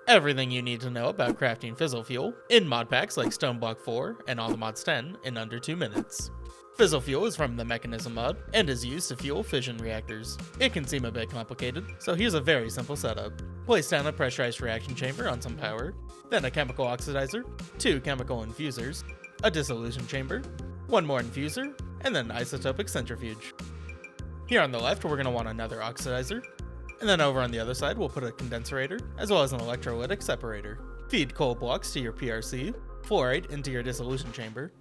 Everything you need to know about crafting Fissile fuel in mod packs like Stone Block 4 and All the Mods 10 in under 2 minutes. Fissile fuel is from the Mechanism mod and is used to fuel fission reactors. It can seem a bit complicated, so here's a very simple setup. Place down a pressurized reaction chamber on some power, then a chemical oxidizer, 2 chemical infusers, a dissolution chamber, 1 more infuser, and then an isotopic centrifuge. Here on the left, we're going to want another oxidizer, and then over on the other side, we'll put a condenserator, as well as an electrolytic separator. Feed coal blocks to your PRC, fluorite into your dissolution chamber,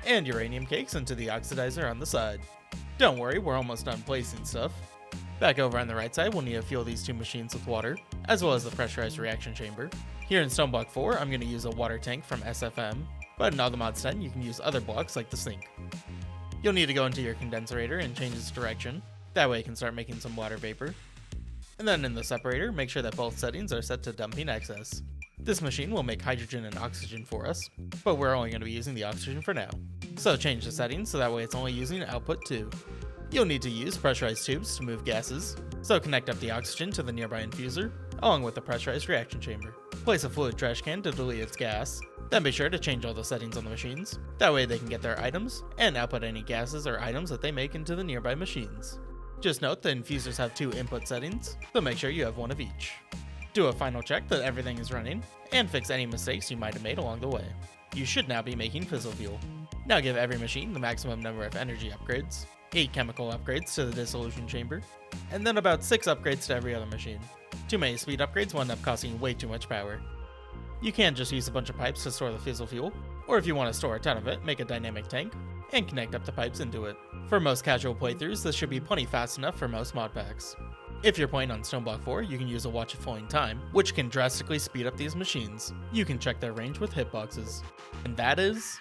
and uranium cakes into the oxidizer on the side. Don't worry, we're almost done placing stuff. Back over on the right side, we'll need to fuel these 2 machines with water, as well as the pressurized reaction chamber. Here in Stone Block 4, I'm going to use a water tank from SFM, but in All the Mods 10, you can use other blocks like the sink. You'll need to go into your condenserator and change its direction, that way it can start making some water vapor. And then in the separator, make sure that both settings are set to dumping excess. This machine will make hydrogen and oxygen for us, but we're only going to be using the oxygen for now. So change the settings so that way it's only using output 2. You'll need to use pressurized tubes to move gases, so connect up the oxygen to the nearby infuser, along with the pressurized reaction chamber. Place a fluid trash can to delete its gas, then be sure to change all the settings on the machines, that way they can get their items, and output any gases or items that they make into the nearby machines. Just note the infusers have 2 input settings, so make sure you have 1 of each. Do a final check that everything is running, and fix any mistakes you might have made along the way. You should now be making Fissile fuel. Now give every machine the maximum number of energy upgrades, 8 chemical upgrades to the dissolution chamber, and then about 6 upgrades to every other machine. Too many speed upgrades will end up costing way too much power. You can just use a bunch of pipes to store the Fissile fuel, or if you want to store a ton of it, make a dynamic tank, and connect up the pipes into it. For most casual playthroughs, this should be plenty fast enough for most mod packs. If you're playing on Stone Block 4, you can use a Watch It Flowing Time, which can drastically speed up these machines. You can check their range with hitboxes. And that is